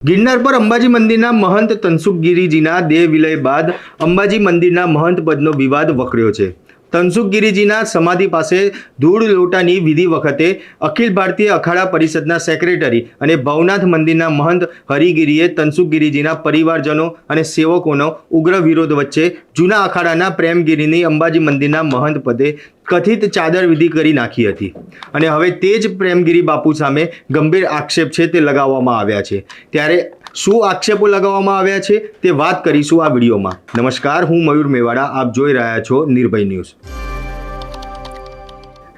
ગિરનાર પર અંબાજી મંદિરના મહંત તનસુખગીરીજીના દેહ વિલય બાદ અંબાજી મંદિરના મહંત પદનો વિવાદ વકર્યો છે. તનસુખગીરીજીના સમાધિ પાસે ધૂળ લોટાની વિધિ વખતે અખિલ ભારતીય અખાડા પરિષદના સેક્રેટરી અને ભવનાથ મંદિરના મહંત હરિગીરીએ તનસુખગીરીજીના પરિવારજનો અને સેવકોનો ઉગ્ર વિરોધ વચ્ચે જૂના અખાડાના પ્રેમગીરીની અંબાજી મંદિરના મહંત પદે કથિત ચાદર વિધિ કરી નાખી હતી અને હવે તે જ પ્રેમગીરી બાપુ સામે ગંભીર આક્ષેપ છે તે લગાવવામાં આવ્યા છે. ત્યારે શું આક્ષેપો લગાવવામાં આવ્યા છે તે વાત કરીશું આ વિડીયોમાં. નમસ્કાર, હું મયુર મેવાડા, આપ જોઈ રહ્યા છો નિર્ભય ન્યૂઝ.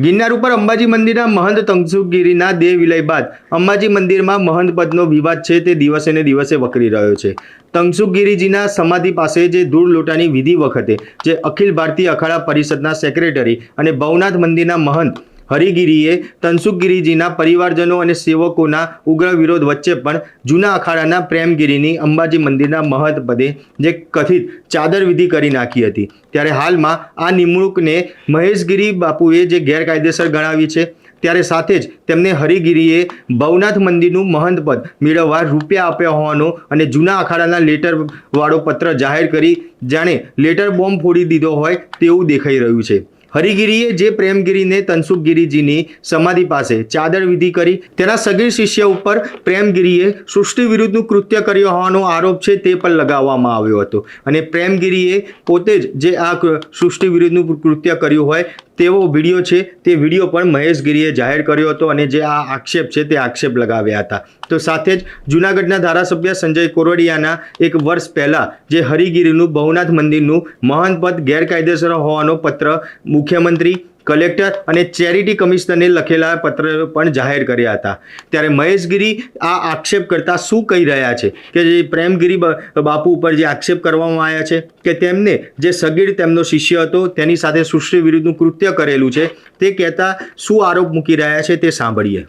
ગિરનાર ઉપર અંબાજી મંદિરના મહંત તનસુખગીરીના દેહ વિલય બાદ અંબાજી મંદિરમાં મહંત પદનો વિવાદ છે તે દિવસે ને દિવસે વકરી રહ્યો છે. તનસુખગીરીજીના સમાધિ પાસે જે ધૂળ લોટાની વિધિ વખતે જે અખિલ ભારતીય અખાડા પરિષદના સેક્રેટરી અને ભવનાથ મંદિરના મહંત હરિગીરીએ તનસુખગીરીજીના પરિવારજનો અને સેવકોના ઉગ્ર વિરોધ વચ્ચે પણ જૂના અખાડાના પ્રેમગીરીની અંબાજી મંદિરના મહંત પદે જે કથિત ચાદર વિધિ કરી નાખી હતી. ત્યારે હાલમાં આ નિમણૂકને મહેશગીરી બાપુએ જે ગેરકાયદેસર ગણાવી છે. ત્યારે સાથે જ તેમને હરિગીરીએ ભવનાથ મંદિરનું મહંત પદ મેળવવા રૂપિયા આપ્યા હોવાનો અને જૂના અખાડાના લેટરવાળો પત્ર જાહેર કરી જાણે લેટર બોમ્બ ફોડી દીધો હોય તેવું દેખાઈ રહ્યું છે. હરિગીરીએ જે પ્રેમગીરીને તનસુખગીરીજીની સમાધિ પાસે ચાદર વિધિ કરી તેના સગીર શિષ્ય ઉપર પ્રેમગીરીએ સૃષ્ટિ વિરુદ્ધનું કૃત્ય કર્યો હોવાનો આરોપ છે તે પણ લગાવવામાં આવ્યો હતો અને પ્રેમગીરીએ પોતે જ જે આ સૃષ્ટિ વિરુદ્ધનું કૃત્ય કર્યું હોય તેવો વિડીયો છે તે વિડીયો પણ મહેશગીરીએ જાહેર કર્યો હતો અને જે આ આક્ષેપ છે તે આક્ષેપ લગાવ્યા હતા. તો સાથે જ જૂનાગઢના ધારાસભ્ય સંજય કોરડિયાના એક વર્ષ પહેલાં જે હરિગીરીનું ભવનાથ મંદિરનું મહંત પદ ગેરકાયદેસર હોવાનો પત્ર મુખ્યમંત્રી, કલેક્ટર અને ચેરિટી કમિશનરને લખેલા પત્ર પણ જાહેર કર્યા હતા. ત્યારે મહેશગીરી આ આક્ષેપ કરતા શું કહી રહ્યા છે કે જે પ્રેમગીરી બાપુ ઉપર જે આક્ષેપ કરવામાં આવ્યા છે કે તેમને જે સગીર તેમનો શિષ્ય હતો તેની સાથે સૃષ્ટિ વિરુદ્ધનું કૃત્ય કરેલું છે તે કહેતા શું આરોપ મૂકી રહ્યા છે તે સાંભળીએ.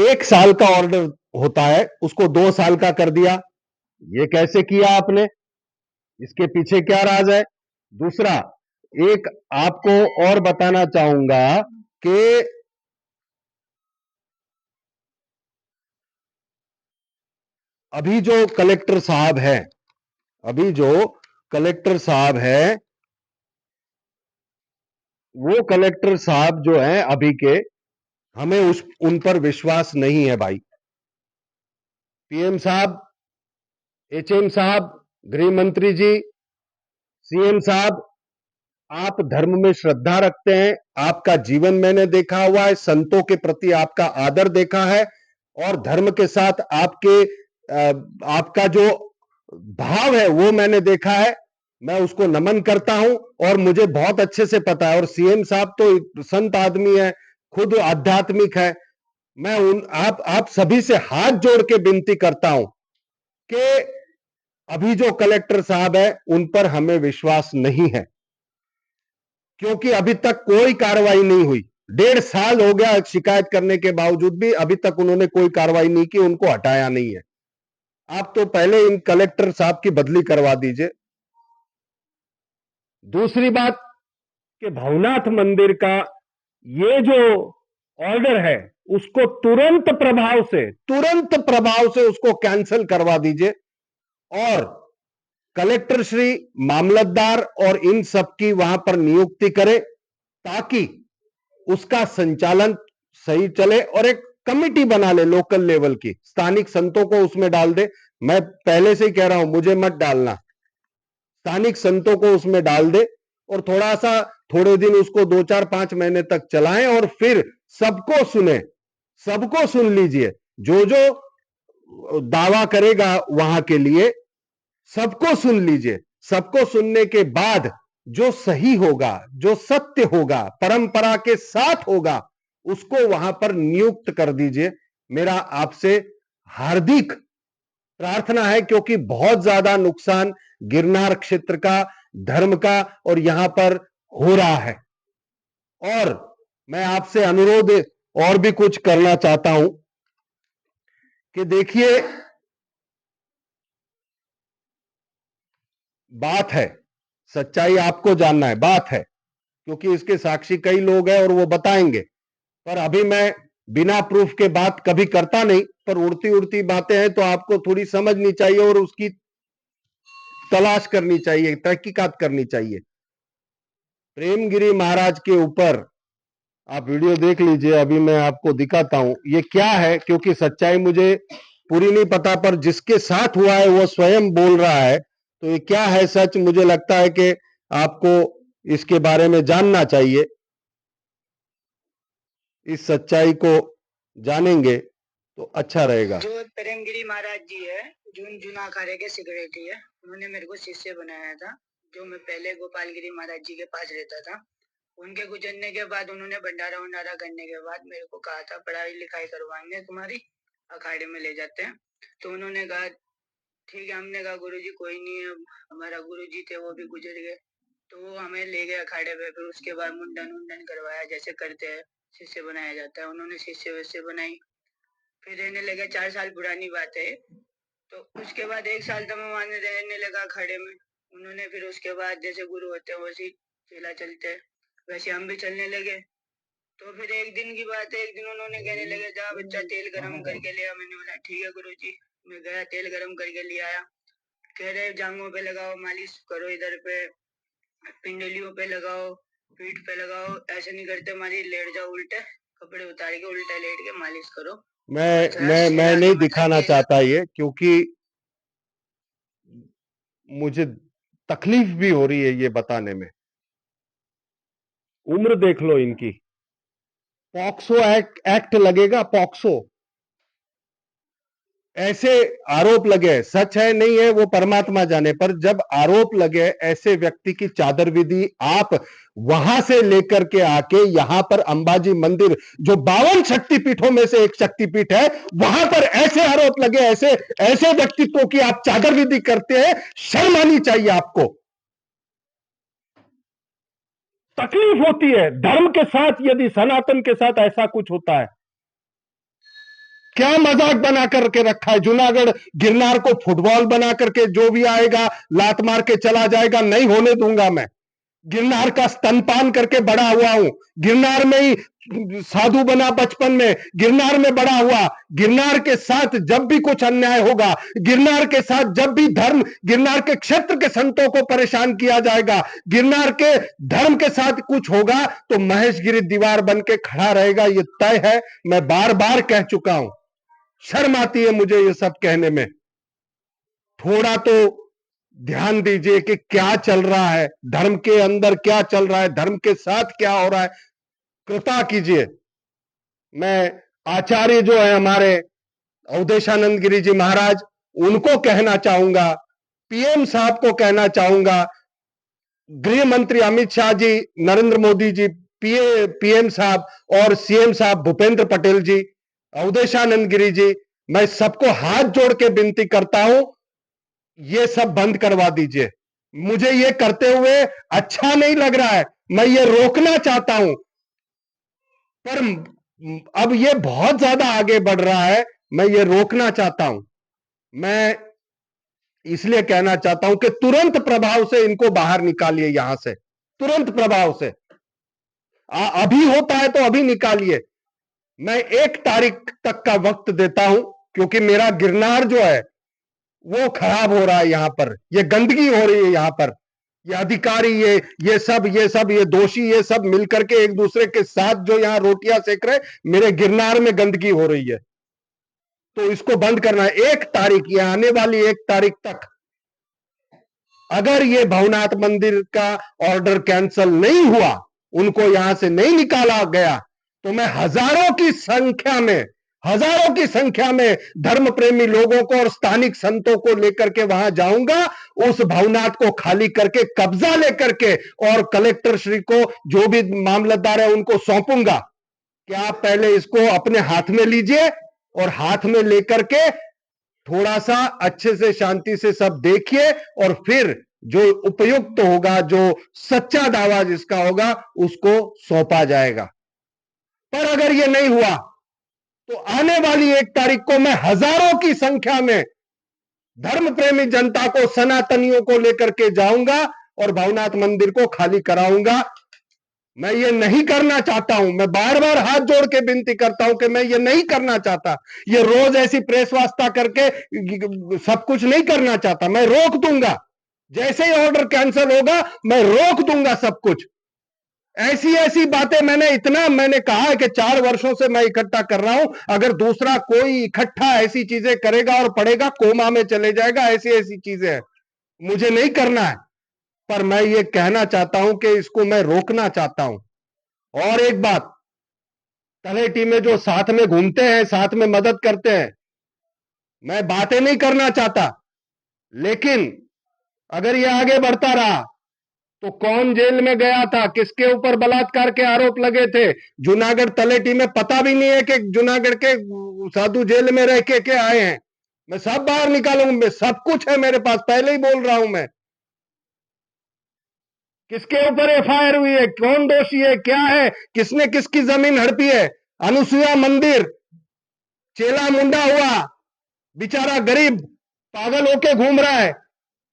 1 साल का ऑर्डर होता है उसको 2 साल का कर दिया, ये कैसे किया आपने? इसके पीछे क्या राज है? दूसरा, एक आपको और बताना चाहूंगा कि अभी जो कलेक्टर साहब है वो कलेक्टर साहब जो हैं अभी के, हमें उन पर विश्वास नहीं है भाई. पीएम साहब, एचएम साहब, गृह मंत्री जी, सीएम साहब, आप धर्म में श्रद्धा रखते हैं, आपका जीवन मैंने देखा हुआ है, संतों के प्रति आपका आदर देखा है और धर्म के साथ आपका जो भाव है वो मैंने देखा है. मैं उसको नमन करता हूं और मुझे बहुत अच्छे से पता है. और सीएम साहब तो संत आदमी है, खुद आध्यात्मिक है. मैं आप सभी से हाथ जोड़ के विनती करता हूं कि अभी जो कलेक्टर साहब है उन पर हमें विश्वास नहीं है, क्योंकि अभी तक कोई कार्रवाई नहीं हुई. 1.5 साल हो गया शिकायत करने के बावजूद भी अभी तक उन्होंने कोई कार्रवाई नहीं की, उनको हटाया नहीं है. आप तो पहले इन कलेक्टर साहब की बदली करवा दीजिए. दूसरी बात कि भवनाथ मंदिर का ये जो ऑर्डर है उसको तुरंत प्रभाव से उसको कैंसिल करवा दीजिए और कलेक्टर श्री, मामलतदार और इन सब की वहां पर नियुक्ति करे ताकि उसका संचालन सही चले और एक कमिटी बना ले लोकल लेवल की, स्थानिक संतों को उसमें डाल दे. मैं पहले से ही कह रहा हूं, मुझे मत डालना, स्थानिक संतों को उसमें डाल दे और थोड़े दिन उसको 2, 4, 5 महीने तक चलाएं और फिर सबको सुन लीजिए. जो दावा करेगा वहां के लिए सबको सुन लीजिए. सबको सुनने के बाद जो सही होगा, जो सत्य होगा, परंपरा के साथ होगा, उसको वहां पर नियुक्त कर दीजिए. मेरा आपसे हार्दिक प्रार्थना है, क्योंकि बहुत ज्यादा नुकसान गिरनार क्षेत्र का, धर्म का और यहां पर हो रहा है. और मैं आपसे अनुरोध और भी कुछ करना चाहता हूं कि देखिए, बात है, सच्चाई आपको जानना है, बात है, क्योंकि इसके साक्षी कई लोग हैं और वो बताएंगे. पर अभी मैं बिना प्रूफ के बात कभी करता नहीं. पर उड़ती उड़ती बातें हैं, तो आपको थोड़ी समझनी चाहिए और उसकी तलाश करनी चाहिए, तहकीकात करनी चाहिए। प्रेमगिरी महाराज के ऊपर आप वीडियो देख लीजिए, अभी मैं आपको दिखाता हूं ये क्या है, क्योंकि सच्चाई मुझे पूरी नहीं पता, पर जिसके साथ हुआ है वो स्वयं बोल रहा है, तो ये क्या है सच, मुझे लगता है कि आपको इसके बारे में जानना चाहिए। इस सच्चाई को जानेंगे तो अच्छा रहेगा। जो प्रेमगिरी महाराज जी है, जून जूना अखाड़े के सेक्रेटरी है, उन्होंने मेरे को शिष्य बनाया था। जो मैं पहले गोपालगिरी महाराज जी के पास रहता था, उनके गुजरने के बाद उन्होंने भंडारा वंडारा करने के बाद मेरे को कहा था पढ़ाई लिखाई करवाएंगे तुम्हारी, अखाड़े में ले जाते हैं। तो उन्होंने कहा ठीक है। हमने कहा गुरुजी कोई नहीं है, हमारा गुरुजी थे वो भी गुजर गए। तो वो हमें ले गए अखाड़े पे, फिर उसके बाद मुंडन उंडन करवाया, जैसे करते हैं शिष्य बनाया जाता है। उन्होंने शिष्य वैसे बनाई, फिर रहने लगे। 4 साल पुरानी बात है। तो उसके बाद 1 साल तो मैं वहां रहने लगा अखाड़े में। उन्होंने फिर उसके बाद जैसे गुरु होते हैं वैसे चला चलते हैं, वैसे हम भी चलने लगे। तो फिर एक दिन की बात है, एक दिन उन्होंने कहने लगे जा बच्चा तेल गरम करके लिया। मैंने बोला ठीक है गुरुजी। मैं गया, तेल गरम करके ले आया। कह रहे जांघों पे लगाओ, मालिश करो, इधर पे पिंडलियों पे लगाओ, पीठ पे लगाओ। ऐसे नहीं करते हमारी, लेट जाओ उल्टे, कपड़े उतार के उल्टा लेट के मालिश करो। मैं नहीं दिखाना चाहता ये, क्योंकि मुझे तकलीफ भी हो रही है ये बताने में। उम्र देख लो इनकी, पॉक्सो एक्ट लगेगा, पॉक्सो। ऐसे आरोप लगे, सच है नहीं है वो परमात्मा जाने, पर जब आरोप लगे ऐसे व्यक्ति की चादर विधि आप वहां से लेकर के आके यहां पर अंबाजी मंदिर, जो 52 शक्तिपीठों में से एक शक्तिपीठ है, वहां पर ऐसे आरोप लगे, ऐसे ऐसे व्यक्तित्वों की आप चादर विधि करते हैं, शर्म आनी चाहिए आपको। तकलीफ होती है धर्म के साथ, यदि सनातन के साथ ऐसा कुछ होता है। क्या मजाक बना करके रखा है जूनागढ़ गिरनार को, फुटबॉल बना करके जो भी आएगा लात मार के चला जाएगा, नहीं होने दूंगा मैं। गिरनार का स्तनपान करके बड़ा हुआ हूं, गिरनार में ही साधु बना बचपन में, गिरनार में बड़ा हुआ। गिरनार के साथ जब भी कुछ अन्याय होगा, गिरनार के साथ जब भी धर्म, गिरनार के क्षेत्र के संतों को परेशान किया जाएगा, गिरनार के धर्म के साथ कुछ होगा, तो महेशगिरी दीवार बन के खड़ा रहेगा, ये तय है। मैं बार बार कह चुका हूं, शर्म आती है मुझे ये सब कहने में। थोड़ा तो ध्यान दीजिए कि क्या चल रहा है, धर्म के अंदर क्या चल रहा है, धर्म के साथ क्या हो रहा है, कृपा कीजिए। मैं आचार्य जो है हमारे अवधेशानंद गिरी जी महाराज, उनको कहना चाहूंगा, पीएम साहब को कहना चाहूंगा, गृह मंत्री अमित शाह जी, नरेंद्र मोदी जी, पीएम साहब और सीएम साहब भूपेंद्र पटेल जी, अवधेशानंद गिरी जी, मैं सबको हाथ जोड़ के विनती करता हूं, ये सब बंद करवा दीजिए। मुझे ये करते हुए अच्छा नहीं लग रहा है, मैं ये रोकना चाहता हूं, पर अब ये बहुत ज्यादा आगे बढ़ रहा है, मैं ये रोकना चाहता हूं। मैं इसलिए कहना चाहता हूं कि तुरंत प्रभाव से इनको बाहर निकालिए यहां से, तुरंत प्रभाव से। अभी होता है तो अभी निकालिए। मैं 1 तारीख तक का वक्त देता हूं, क्योंकि मेरा गिरनार जो है वो खराब हो रहा है, यहां पर ये गंदगी हो रही है, यहां पर ये अधिकारी, ये दोषी, ये सब मिलकर के एक दूसरे के साथ जो यहां रोटियां सेक रहे, मेरे गिरनार में गंदगी हो रही है, तो इसको बंद करना है। 1 तारीख, ये आने वाली 1 तारीख तक अगर ये भवनाथ मंदिर का ऑर्डर कैंसल नहीं हुआ, उनको यहां से नहीं निकाला गया, तो मैं हजारों की संख्या में धर्म प्रेमी लोगों को और स्थानिक संतों को लेकर के वहां जाऊंगा, उस भवनाथ को खाली करके, कब्जा लेकर के, और कलेक्टर श्री को, जो भी मामलतदार है, उनको सौंपूंगा कि आप पहले इसको अपने हाथ में लीजिए, और हाथ में लेकर के थोड़ा सा अच्छे से शांति से सब देखिए, और फिर जो उपयुक्त होगा, जो सच्चा दावा जिसका होगा, उसको सौंपा जाएगा। पर अगर यह नहीं हुआ, तो आने वाली 1 तारीख को मैं हजारों की संख्या में धर्म प्रेमी जनता को, सनातनियों को लेकर के जाऊंगा और भवनाथ मंदिर को खाली कराऊंगा। मैं ये नहीं करना चाहता हूं। मैं बार बार हाथ जोड़ के विनती करता हूं कि मैं ये नहीं करना चाहता। ये रोज ऐसी प्रेस वार्ता करके सब कुछ नहीं करना चाहता। मैं रोक दूंगा, जैसे ही ऑर्डर कैंसिल होगा मैं रोक दूंगा सब कुछ। ऐसी ऐसी बातें मैंने कहा है कि 4 वर्षों से मैं इकट्ठा कर रहा हूं। अगर दूसरा कोई इकट्ठा ऐसी चीजें करेगा और पढ़ेगा, कोमा में चले जाएगा। ऐसी ऐसी चीजें हैं, मुझे नहीं करना है। पर मैं ये कहना चाहता हूं कि इसको मैं रोकना चाहता हूं। और एक बात, तलेटी में जो साथ में घूमते हैं, साथ में मदद करते हैं, मैं बातें नहीं करना चाहता, लेकिन अगर ये आगे बढ़ता रहा तो कौन जेल में गया था, किसके ऊपर बलात्कार के आरोप लगे थे, जूनागढ़ तलेटी में पता भी नहीं है कि जूनागढ़ के साधु जेल में रह के आए हैं। मैं सब बाहर निकालूंगा, सब कुछ है मेरे पास, पहले ही बोल रहा हूं मैं। किसके ऊपर एफआईआर हुई है, कौन दोषी है, क्या है, किसने किसकी जमीन हड़पी है। अनुसुईया मंदिर चेला मुंडा हुआ, बेचारा गरीब पागल होके घूम रहा है।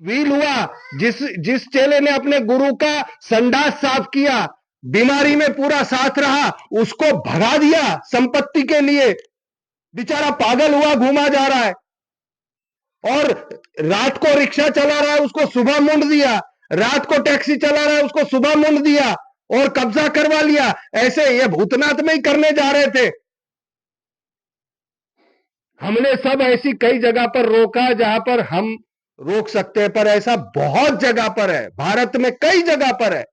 व्हील हुआ, जिस चेले ने अपने गुरु का संडास साफ किया, बीमारी में पूरा साथ रहा, उसको भगा दिया संपत्ति के लिए। बेचारा पागल हुआ, घूमा जा रहा है। और रात को रिक्शा चला रहा है, उसको सुबह मुंड दिया। रात को टैक्सी चला रहा है, उसको सुबह मुंड दिया और कब्जा करवा लिया। ऐसे ये भूतनाथ में ही करने जा रहे थे। हमने सब ऐसी कई जगह पर रोका जहां पर हम रोक सकते हैं, पर ऐसा बहुत जगह पर है, भारत में कई जगह पर है।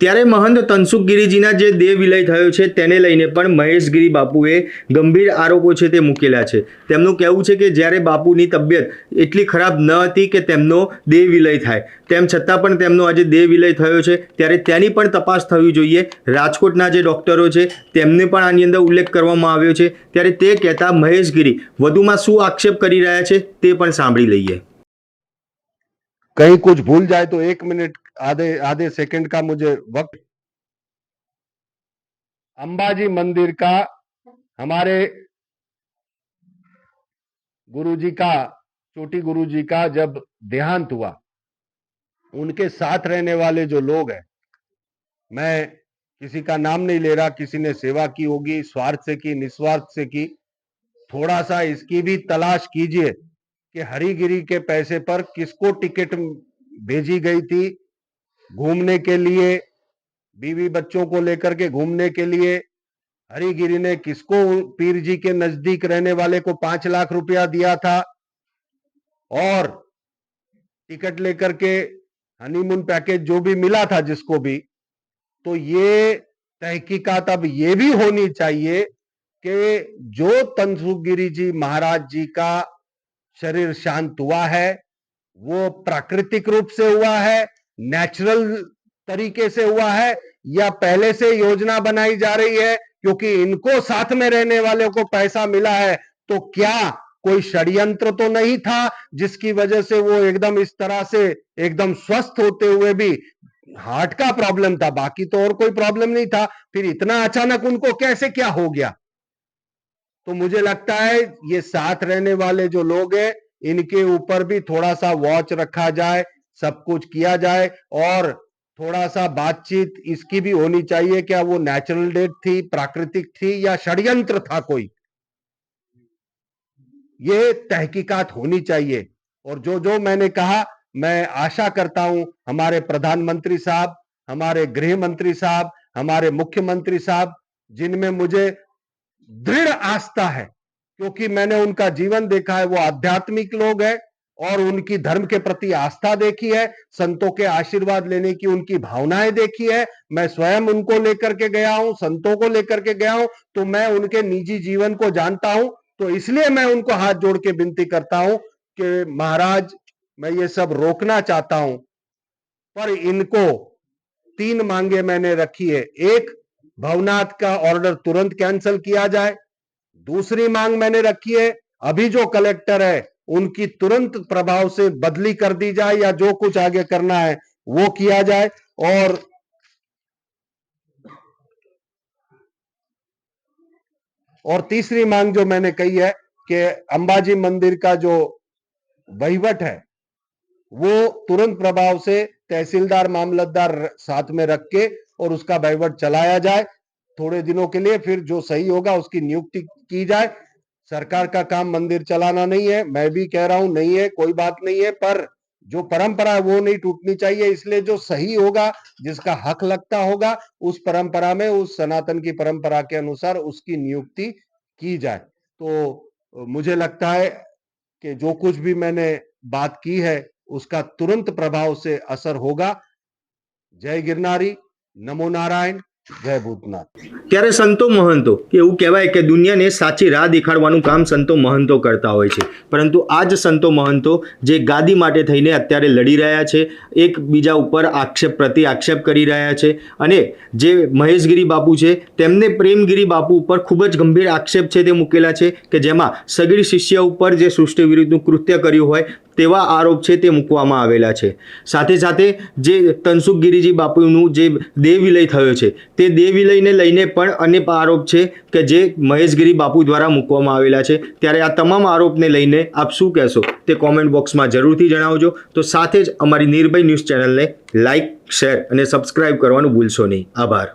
ત્યારે મહંત તનસુખ ગિરીજીના જે દેહ વિલય થયો છે તેને લઈને પણ મહેશ ગિરી બાપુએ ગંભીર આરોપો છે તે મૂકેલા છે. તેમનું કહેવું છે કે જ્યારે બાપુની તબિયત એટલી ખરાબ ન હતી કે તેમનો દેહ વિલય થાય, તેમ છતાં પણ તેમનો આજે દેહ વિલય થયો છે, ત્યારે તેની પણ તપાસ થવી જોઈએ. રાજકોટના જે ડૉક્ટરો છે તેમને પણ આની અંદર ઉલ્લેખ કરવામાં આવ્યો છે. ત્યારે તે કહેતા મહેશ ગિરી વધુમાં શું આક્ષેપ કરી રહ્યા છે તે પણ સાંભળી લઈએ. कहीं कुछ भूल जाए तो 1 मिनट आधे आधे सेकंड का मुझे वक्त। अंबाजी मंदिर का हमारे गुरुजी का, चोटी गुरुजी का जब देहांत हुआ, उनके साथ रहने वाले जो लोग हैं, मैं किसी का नाम नहीं ले रहा, किसी ने सेवा की होगी, स्वार्थ से की, निस्वार्थ से की, थोड़ा सा इसकी भी तलाश कीजिए कि हरिगिरी के पैसे पर किसको टिकट भेजी गई थी घूमने के लिए, बीवी बच्चों को लेकर के घूमने के लिए। हरिगिरी ने किसको, पीर जी के नजदीक रहने वाले को 5 लाख रुपया दिया था और टिकट लेकर के हनीमून पैकेज जो भी मिला था जिसको भी। तो ये तहकीकात अब ये भी होनी चाहिए कि जो तनसुख गिरी जी महाराज जी का शरीर शांत हुआ है वो प्राकृतिक रूप से हुआ है, नेचुरल तरीके से हुआ है, या पहले से योजना बनाई जा रही है क्योंकि इनको साथ में रहने वाले को पैसा मिला है। तो क्या कोई षड्यंत्र तो नहीं था जिसकी वजह से वो एकदम इस तरह से एकदम स्वस्थ होते हुए भी, हार्ट का प्रॉब्लम था, बाकी तो और कोई प्रॉब्लम नहीं था, फिर इतना अचानक उनको कैसे क्या हो गया। तो मुझे लगता है ये साथ रहने वाले जो लोग हैं इनके ऊपर भी थोड़ा सा वॉच रखा जाए, सब कुछ किया जाए और थोड़ा सा बातचीत इसकी भी होनी चाहिए, क्या वो नेचुरल डेथ थी, प्राकृतिक थी या षड्यंत्र था कोई, ये तहकीकात होनी चाहिए। और जो जो मैंने कहा, मैं आशा करता हूं हमारे प्रधानमंत्री साहब, हमारे गृह मंत्री साहब, हमारे मुख्यमंत्री साहब, जिनमें मुझे दृढ़ आस्था है क्योंकि मैंने उनका जीवन देखा है, वो आध्यात्मिक लोग हैं और उनकी धर्म के प्रति आस्था देखी है, संतों के आशीर्वाद लेने की उनकी भावनाएं देखी है। मैं स्वयं उनको लेकर के गया हूं, संतों को लेकर के गया हूं, तो मैं उनके निजी जीवन को जानता हूं। तो इसलिए मैं उनको हाथ जोड़ के विनती करता हूं कि महाराज, मैं ये सब रोकना चाहता हूं, पर इनको 3 मांगे मैंने रखी है। एक, भवनाथ का ऑर्डर तुरंत कैंसिल किया जाए। दूसरी मांग मैंने रखी है, अभी जो कलेक्टर है उनकी तुरंत प्रभाव से बदली कर दी जाए या जो कुछ आगे करना है वो किया जाए। और तीसरी मांग जो मैंने कही है कि अंबाजी मंदिर का जो वहीवट है वो तुरंत प्रभाव से तहसीलदार, मामलतदार साथ में रख के और उसका वहीवट चलाया जाए थोड़े दिनों के लिए, फिर जो सही होगा उसकी नियुक्ति की जाए। सरकार का काम मंदिर चलाना नहीं है, मैं भी कह रहा हूं नहीं है, कोई बात नहीं है, पर जो परंपरा है वो नहीं टूटनी चाहिए। इसलिए जो सही होगा, जिसका हक लगता होगा, उस परंपरा में, उस सनातन की परंपरा के अनुसार उसकी नियुक्ति की जाए। तो मुझे लगता है कि जो कुछ भी मैंने बात की है उसका तुरंत प्रभाव से असर होगा। जय गिरनारी, नमो नारायण, जय भूतनाथ। ત્યારે સંતો મહંતો કે એવું કહેવાય કે દુનિયાને સાચી રાહ દેખાડવાનું કામ સંતો મહંતો કરતા હોય છે, પરંતુ આ જ સંતો મહંતો જે ગાદી માટે થઈને અત્યારે લડી રહ્યા છે, એકબીજા ઉપર આક્ષેપ પ્રતિ આક્ષેપ કરી રહ્યા છે, અને જે મહેશગીરી બાપુ છે તેમને પ્રેમગીરી બાપુ ઉપર ખૂબ જ ગંભીર આક્ષેપ છે તે મૂકેલા છે કે જેમાં સગીર શિષ્ય ઉપર જે સૃષ્ટિ વિરુદ્ધનું કૃત્ય કર્યું હોય તેવા આરોપ છે તે મૂકવામાં આવેલા છે। સાથે સાથે જે તનસુખ ગિરીજી બાપુનું જે દેહ વિલય થયો છે તે દેહ વિલયને લઈને પણ અનેક આરોપ છે કે જે મહેશગીરી બાપુ દ્વારા મૂકવામાં આવેલા છે। ત્યારે આ તમામ આરોપને લઈને આપ શું કહેશો તે કોમેન્ટ બોક્સમાં જરૂરથી જણાવજો। તો સાથે જ અમારી નિર્ભય ન્યૂઝ ચેનલને લાઇક, શેર અને સબસ્ક્રાઇબ કરવાનું ભૂલશો નહીં। આભાર।